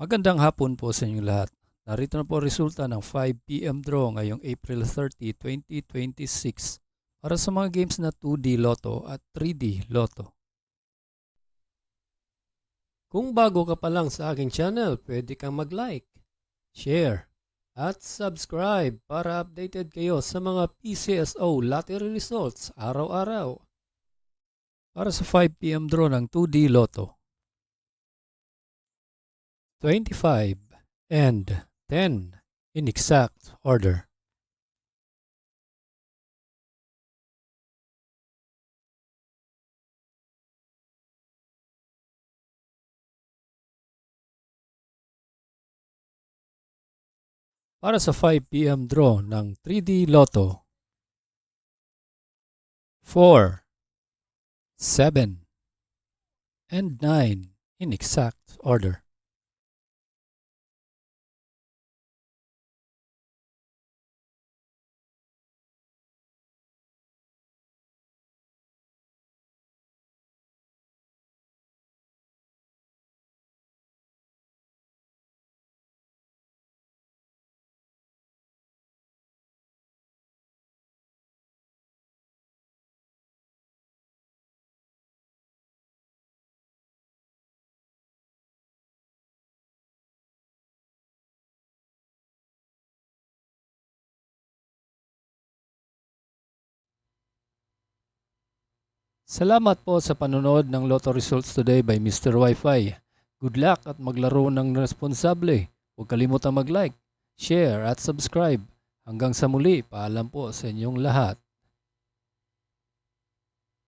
Magandang hapon po sa inyong lahat. Narito na po ang resulta ng 5 p.m. draw ngayong April 30, 2026 para sa mga games na 2D Lotto at 3D Lotto. Kung bago ka pa lang sa aking channel, pwede kang mag-like, share, at subscribe para updated kayo sa mga PCSO lottery results araw-araw. Para sa 5 p.m. draw ng 2D Lotto, 25 and 10 in exact order. Para sa 5 p.m. draw ng 3D Lotto, 4, 7, and 9 in exact order. Salamat po sa panonood ng Lotto Results Today by Mr. Wi-Fi. Good luck at maglaro ng responsable. Huwag kalimutang mag-like, share at subscribe. Hanggang sa muli, paalam po sa inyong lahat.